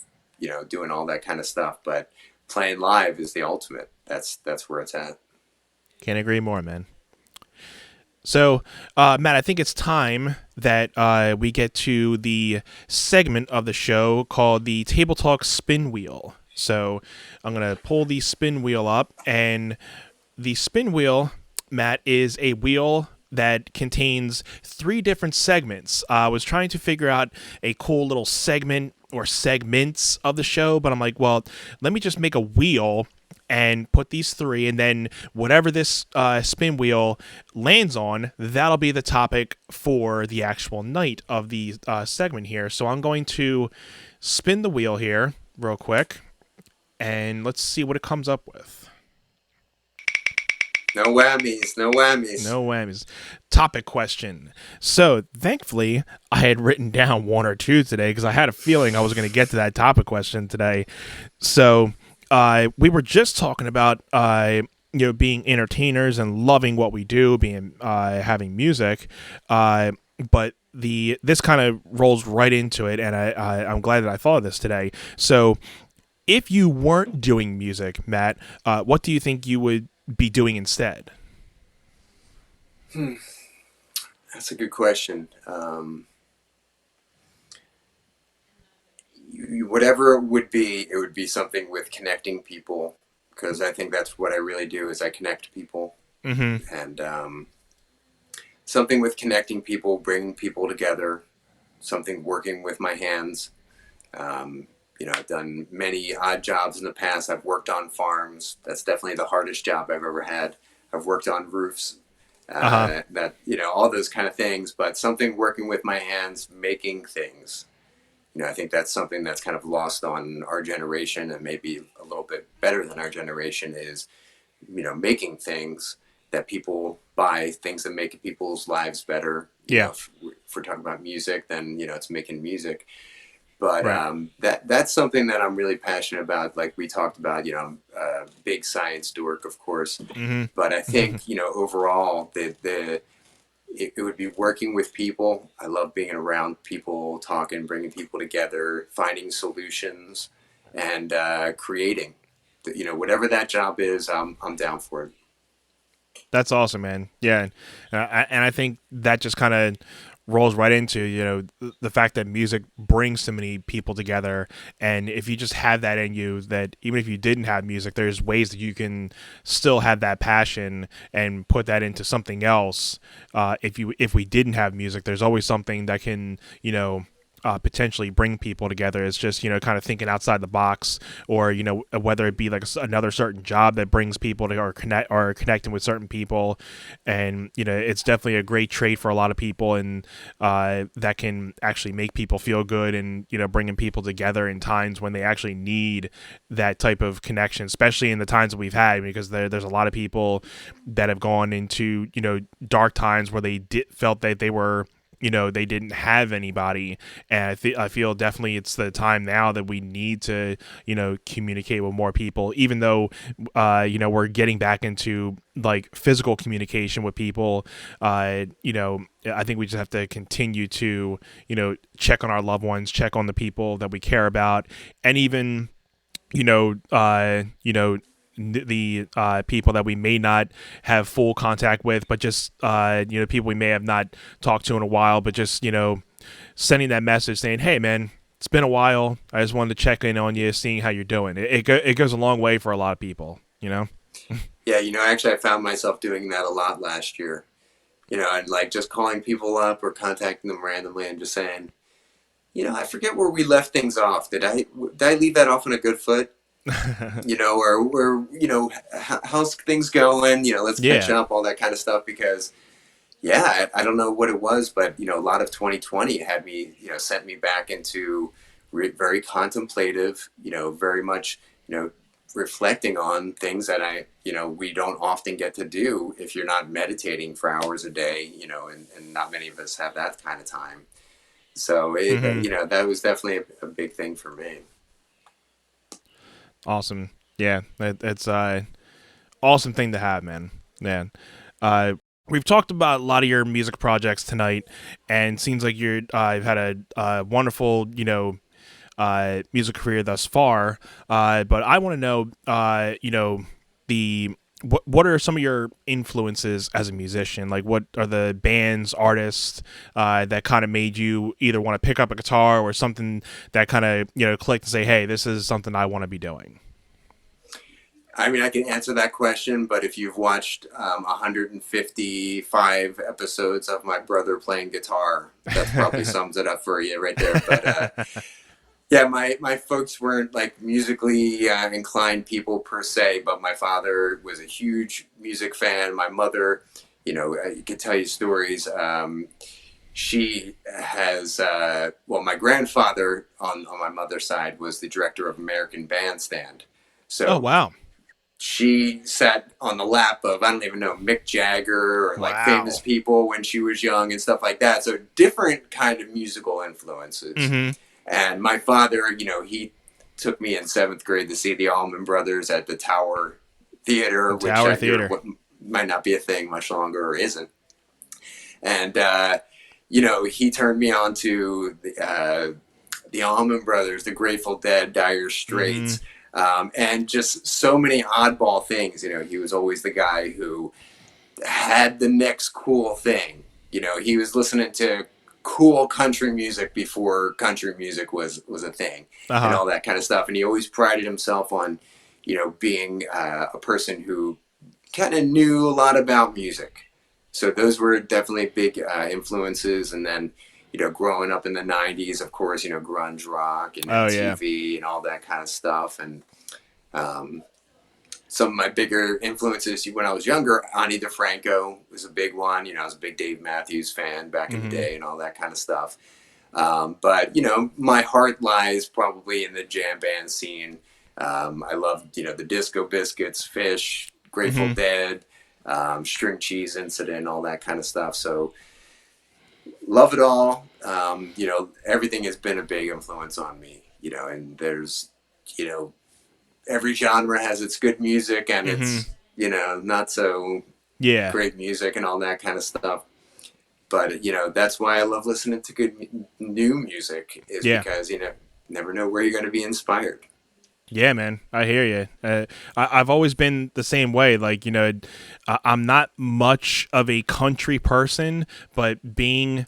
doing all that kind of stuff. But playing live is the ultimate. That's where it's at. Can't agree more, man. So, Matt, I think it's time that we get to the segment of the show called the Table Talk Spin Wheel. So, I'm going to pull the spin wheel up, and the spin wheel, Matt, is a wheel that contains three different segments. I was trying to figure out a cool little segment or segments of the show, but I'm like, well, let me just make a wheel and put these three, and then whatever this spin wheel lands on, that'll be the topic for the actual night of the segment here. So I'm going to spin the wheel here real quick, and let's see what it comes up with. No whammies, no whammies. No whammies. Topic question. So, thankfully, I had written down one or two today because I had a feeling I was going to get to that topic question today. So, we were just talking about being entertainers and loving what we do, being having music, but this kind of rolls right into it, and I'm glad that I thought of this today. So, if you weren't doing music, Matt, what do you think you would be doing instead? That's a good question. Whatever it would be something with connecting people, because I think that's what I really do is I connect people. Mm-hmm. And something with connecting people, bringing people together, something working with my hands. I've done many odd jobs in the past. I've worked on farms. That's definitely the hardest job I've ever had. I've worked on roofs, Uh-huh. all those kind of things, but something working with my hands, making things. I think that's something that's kind of lost on our generation, and maybe a little bit better than our generation is, making things that people buy, things that make people's lives better. Yeah. If we're talking about music, then, it's making music. But Right. that's something that I'm really passionate about. Like we talked about, I'm a big science dork, of course. Mm-hmm. But I think, overall, it would be working with people. I love being around people, talking, bringing people together, finding solutions, and creating. Whatever that job is, I'm down for it. That's awesome, man. Yeah, and I think that just kind of rolls right into the fact that music brings so many people together, and if you just have that in you, that even if you didn't have music, there's ways that you can still have that passion and put that into something else. If we didn't have music, there's always something that can potentially bring people together. It's just kind of thinking outside the box, or whether it be like another certain job that brings people to or connecting with certain people, and it's definitely a great trait for a lot of people, and that can actually make people feel good, and bringing people together in times when they actually need that type of connection, especially in the times that we've had, because there's a lot of people that have gone into dark times where they felt that they were they didn't have anybody, and I feel definitely it's the time now that we need to communicate with more people, even though we're getting back into like physical communication with people. I think we just have to continue to check on our loved ones, check on the people that we care about, and even you know, uh, you know, the people that we may not have full contact with, but just people we may have not talked to in a while, but just sending that message saying, "Hey, man, it's been a while. I just wanted to check in on you, seeing how you're doing." It goes a long way for a lot of people, you know. Yeah, actually, I found myself doing that a lot last year. And like just calling people up or contacting them randomly and just saying, I forget where we left things off. Did I leave that off on a good foot? How's things going? Let's catch Yeah. up, all that kind of stuff. Because, yeah, I don't know what it was, but, a lot of 2020 had me, sent me back into very contemplative, very much, reflecting on things that we don't often get to do if you're not meditating for hours a day, and not many of us have that kind of time. So, Hmm. that was definitely a big thing for me. Awesome. Yeah, it's awesome thing to have, man. Man. we've talked about a lot of your music projects tonight, and seems like you've had a wonderful, music career thus far. But I want to know, the what are some of your influences as a musician? Like, what are the bands, artists that kind of made you either want to pick up a guitar or something that kind of clicked and say, hey, this is something I want to be doing? I mean, I can answer that question, but if you've watched 155 episodes of my brother playing guitar, that probably sums it up for you right there. But yeah, my folks weren't like musically inclined people per se, but my father was a huge music fan. My mother, I could tell you stories. She has, my grandfather on my mother's side was the director of American Bandstand. Oh, So wow. she sat on the lap of, I don't even know, Mick Jagger or like famous Wow. people when she was young and stuff like that. So different kind of musical influences. Mm-hmm. And my father, he took me in seventh grade to see the Allman Brothers at the Tower Theater, which Tower Theater. might not be a thing much longer or isn't. And, he turned me on to the Allman Brothers, the Grateful Dead, Dire Mm-hmm. Straits, and just so many oddball things. He was always the guy who had the next cool thing. He was listening to cool country music before country music was a thing, and Uh-huh. all that kind of stuff. And he always prided himself on, being a person who kind of knew a lot about music. So those were definitely big influences. And then, growing up in the 90s, of course, grunge rock and Oh, yeah. MTV and all that kind of stuff. And um, some of my bigger influences when I was younger, Ani DeFranco was a big one. I was a big Dave Matthews fan back in the Mm-hmm. day and all that kind of stuff. But, my heart lies probably in the jam band scene. I love, the Disco Biscuits, Fish, Grateful Mm-hmm. Dead, String Cheese Incident, all that kind of stuff. So love it all. Everything has been a big influence on me, and there's, you know, every genre has its good music and Mm-hmm. its, not so Yeah. great music and all that kind of stuff. But, that's why I love listening to good new music, is Yeah. because, never know where you're going to be inspired. Yeah, man, I hear you. I've always been the same way. Like, I'm not much of a country person, but being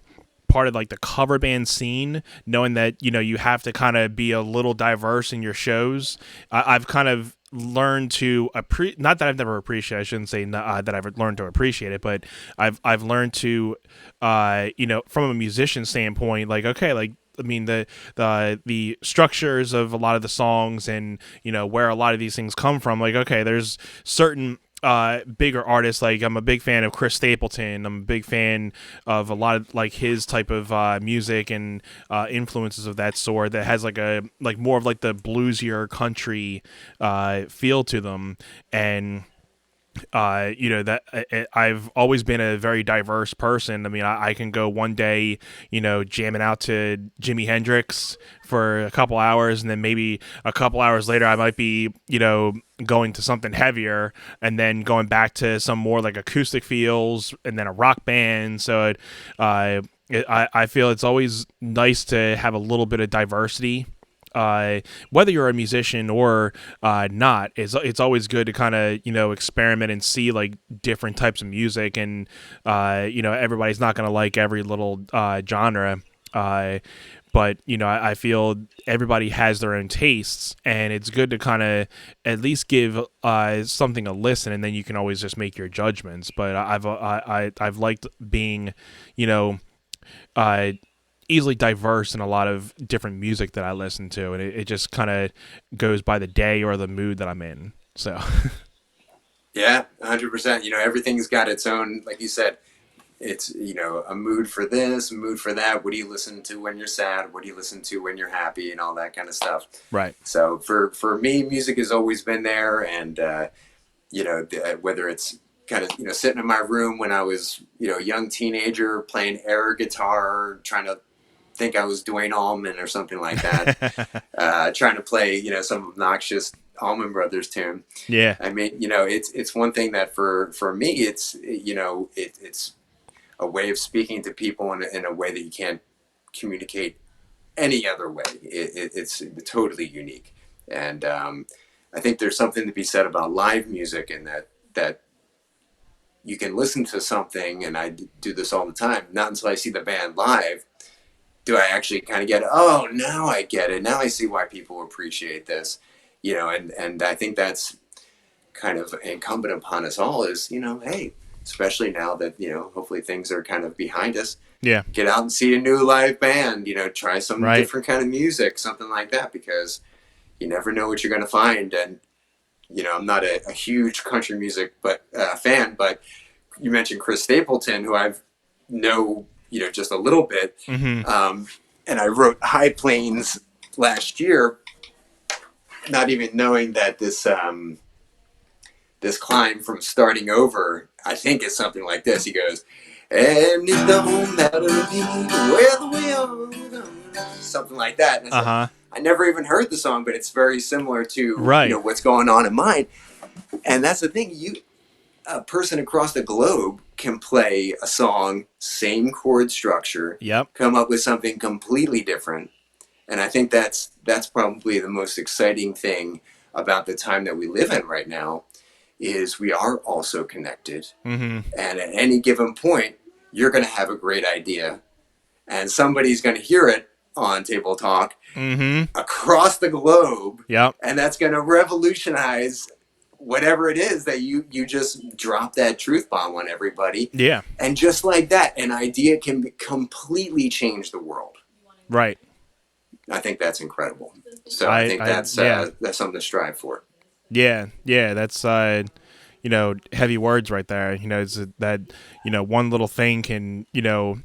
part of like the cover band scene, knowing that you have to kind of be a little diverse in your shows, I've kind of learned to appreciate. Not that I've never appreciated. I shouldn't say that I've learned to appreciate it, but I've learned to, from a musician standpoint, like, okay, like, I mean, the structures of a lot of the songs, and where a lot of these things come from. Like, okay, there's certain bigger artists. Like, I'm a big fan of Chris Stapleton. I'm a big fan of a lot of like his type of music and influences of that sort, that has like more of like the bluesier country feel to them. And that I've always been a very diverse person. I mean, I can go one day, jamming out to Jimi Hendrix for a couple hours, and then maybe a couple hours later I might be, going to something heavier, and then going back to some more like acoustic feels, and then a rock band. So I feel it's always nice to have a little bit of diversity, whether you're a musician or not. It's always good to kind of experiment and see like different types of music. And everybody's not going to like every little genre, but I feel everybody has their own tastes, and it's good to kind of at least give something a listen, and then you can always just make your judgments. But I've liked being, you know easily diverse in a lot of different music that I listen to, and it just kind of goes by the day or the mood that I'm in. So Yeah, 100%. Everything's got its own, like you said, it's, a mood for this, a mood for that. What do you listen to when you're sad? What do you listen to when you're happy, and all that kind of stuff? right. So for me, music has always been there. And, whether it's kind of, sitting in my room when I was, a young teenager playing air guitar, trying to think I was Dwayne Allman or something like that, trying to play, you know, some obnoxious Allman Brothers tune. Yeah. I mean, you know, it's one thing that for me, it's, you know, it's a way of speaking to people in a way that you can't communicate any other way. It's totally unique. And I think there's something to be said about live music, and that you can listen to something, and I do this all the time, not until I see the band live do I actually kind of get, oh, now I get it. Now I see why people appreciate this, you know, and I think that's kind of incumbent upon us all is, you know, hey, especially now that, you know, hopefully things are kind of behind us, Yeah. get out and see a new live band, you know, try some Right. different kind of music, something like that, because you never know what you're going to find. And, you know, I'm not a huge country music fan, but you mentioned Chris Stapleton, who I've know, you know, just a little bit. Mm-hmm. And I wrote High Plains last year, not even knowing that this climb from starting over, I think it's something like this. He goes, and it don't matter where the wind, something like that. And it's like, I never even heard the song, but it's very similar to, right, you know, what's going on in mine. And that's the thing. A person across the globe can play a song, same chord structure, yep, come up with something completely different. And I think that's probably the most exciting thing about the time that we live in right now, is we are also connected. mm-hmm. And at any given point, you're going to have a great idea, and somebody's going to hear it on Table Talk Mm-hmm. across the globe. Yep. And that's going to revolutionize whatever it is that you just drop that truth bomb on everybody. Yeah. And just like that, an idea can completely change the world. Right. I think that's incredible. So I think that's something to strive for. Yeah. Yeah. That's, you know, heavy words right there. You know, it's that, you know, one little thing can, you know,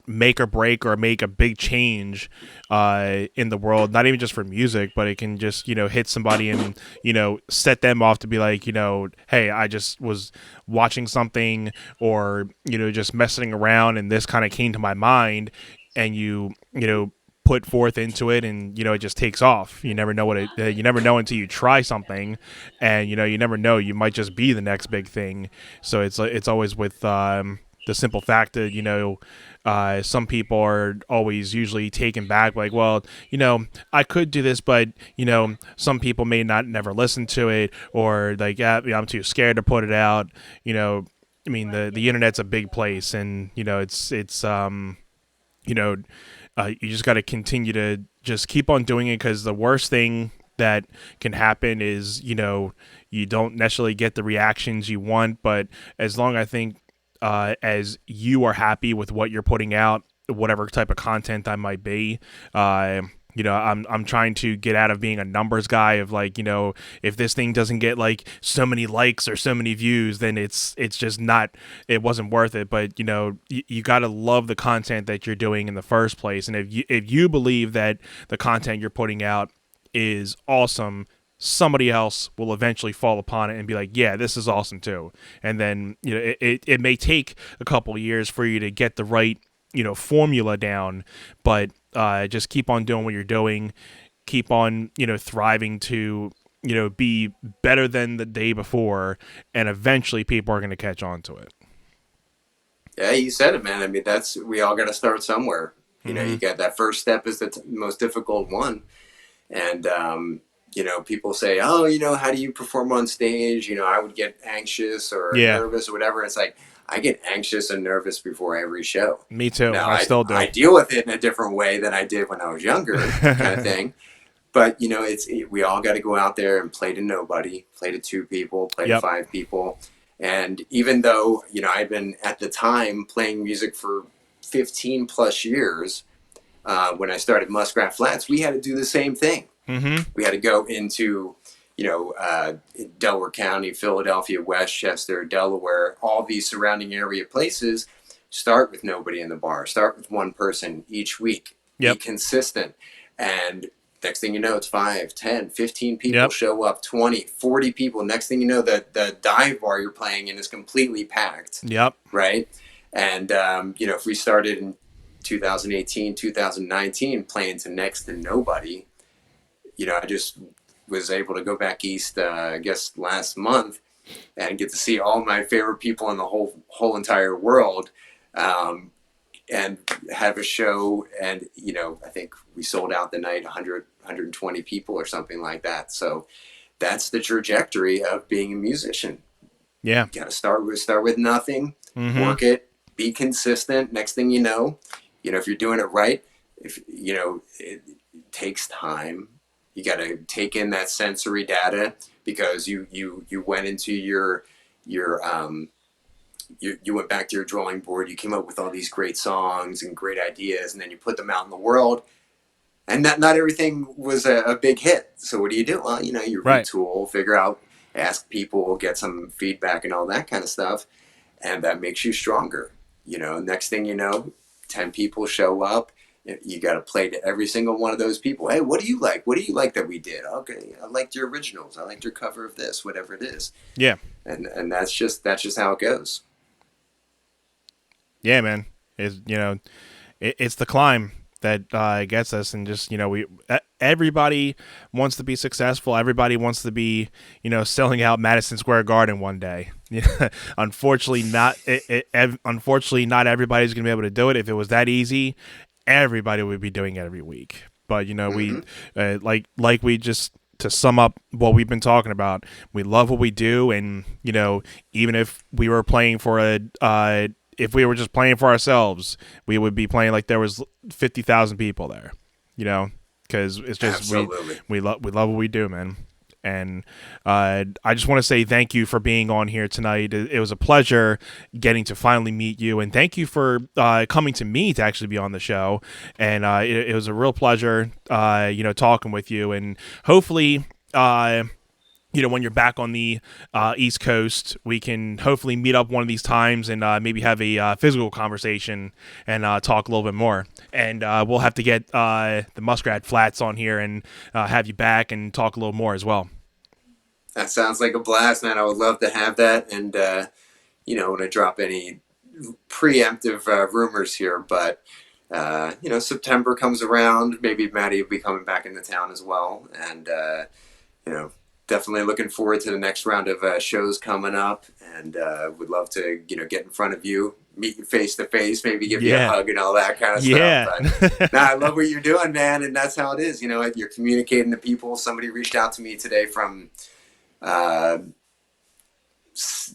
make or break or make a big change in the world, not even just for music, but it can just, you know, hit somebody and, you know, set them off to be like, you know, hey, I just was watching something, or, you know, just messing around and this kind of came to my mind, and you know, put forth into it, and, you know, it just takes off. You never know you never know until you try something, and, you know, you never know, you might just be the next big thing. So it's always with the simple fact that, you know, some people are always usually taken back, like, well, you know, I could do this, but, you know, some people may not never listen to it, or like, yeah, I'm too scared to put it out. You know, I mean, the internet's a big place, and, you know, it's you know, you just got to continue to just keep on doing it, because the worst thing that can happen is, you know, you don't necessarily get the reactions you want, but as long, I think, as you are happy with what you're putting out, whatever type of content that might be, you know, I'm trying to get out of being a numbers guy of, like, you know, if this thing doesn't get like so many likes or so many views, then it's just not, it wasn't worth it. But, you know, you got to love the content that you're doing in the first place, and if you believe that the content you're putting out is awesome, somebody else will eventually fall upon it and be like, yeah, this is awesome too. And then, you know, it may take a couple of years for you to get the right, you know, formula down, but just keep on doing what you're doing, keep on, you know, thriving to, you know, be better than the day before, and eventually people are going to catch on to it. Yeah, you said it, man. I mean, we all got to start somewhere. You know, you got that first step is the most difficult one. And, you know, people say, oh, you know, how do you perform on stage? You know, I would get anxious or nervous or whatever. It's like, I get anxious and nervous before every show. Me too. Now, I still do. I deal with it in a different way than I did when I was younger, kind of thing. But, you know, we all got to go out there and play to nobody, play to 2 people, play to 5 people. And even though, you know, I've been at the time playing music for 15 plus years, when I started Muskrat Flats, we had to do the same thing. Mm-hmm. We had to go into, you know, Delaware County, Philadelphia, Westchester, Delaware, all these surrounding area places, start with nobody in the bar, start with 1 person each week, be consistent. And next thing you know, it's 5, 10, 15 people show up, 20, 40 people. Next thing you know, the dive bar you're playing in is completely packed. Yep. Right. And, you know, if we started in 2018, 2019, playing to next to nobody. I just was able to go back east, I guess last month, and get to see all my favorite people in the whole entire world, and have a show. And I think we sold out the night 120 people or something like that. So that's the trajectory of being a musician. Yeah, you got to start with nothing, work it, be consistent. Next thing you know, if you're doing it right, if it takes time. You got to take in that sensory data, because you went into you went back to your drawing board. You came up with all these great songs and great ideas, and then you put them out in the world, and not everything was a big hit. So what do? Well, you retool, figure out, ask people, get some feedback and all that kind of stuff, and that makes you stronger. Next thing you know, 10 people show up. You got to play to every single one of those people. Hey, what do you like? What do you like that we did? Okay, I liked your originals. I liked your cover of this, whatever it is. Yeah. And that's just how it goes. Yeah, man. It's the climb that gets us, and just everybody wants to be successful. Everybody wants to be selling out Madison Square Garden one day. Unfortunately, not everybody's gonna be able to do it. If it was that easy, everybody would be doing it every week. But we like we just, to sum up what we've been talking about, we love what we do, and even if we were playing for if we were just playing for ourselves, we would be playing like there was 50,000 people there, because it's just we love what we do, man. And I just want to say thank you for being on here tonight. It was a pleasure getting to finally meet you, and thank you for coming to me to actually be on the show. And it was a real pleasure, talking with you. And hopefully, when you're back on the East Coast, we can hopefully meet up one of these times and maybe have a physical conversation and talk a little bit more. And we'll have to get the Muskrat Flats on here and have you back and talk a little more as well. That sounds like a blast, man. I would love to have that. And, want to drop any preemptive rumors here, but, September comes around. Maybe Maddie will be coming back into town as well. And, definitely looking forward to the next round of shows coming up, and would love to, get in front of you, meet you face to face, maybe give you a hug and all that kind of stuff. But, I love what you're doing, man. And that's how it is. You're communicating to people. Somebody reached out to me today from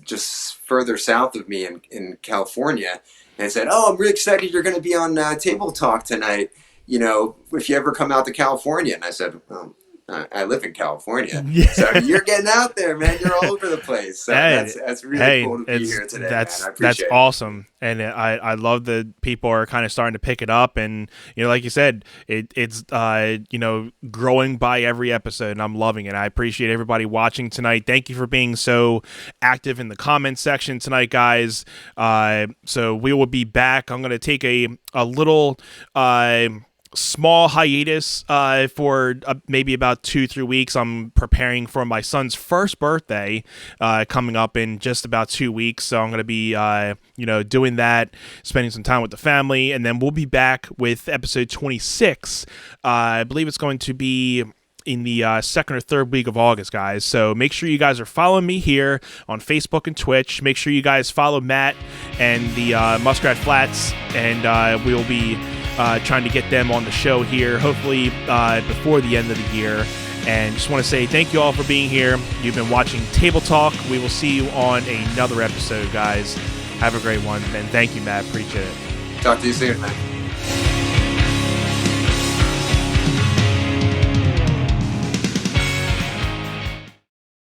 just further south of me in California, and said, "Oh, I'm really excited you're going to be on Table Talk tonight. If you ever come out to California." And I said, "Oh, I live in California." Yeah. So you're getting out there, man. You're all over the place. So that's really cool to be here today, man. I appreciate that's awesome. And I love that people are kind of starting to pick it up. And, like you said, it's growing by every episode, and I'm loving it. I appreciate everybody watching tonight. Thank you for being so active in the comments section tonight, guys. So we will be back. I'm going to take a little small hiatus for maybe about 2-3 weeks. I'm preparing for my son's first birthday coming up in just about 2 weeks, so I'm going to be doing that, spending some time with the family, and then we'll be back with episode 26. I believe it's going to be in the second or third week of August, guys. So make sure you guys are following me here on Facebook and Twitch. Make sure you guys follow Matt and the Muskrat Flats, and we'll be trying to get them on the show here, hopefully before the end of the year. And just want to say thank you all for being here. You've been watching Table Talk. We will see you on another episode, guys. Have a great one, and thank you, Matt. Appreciate it. Talk to you soon, man.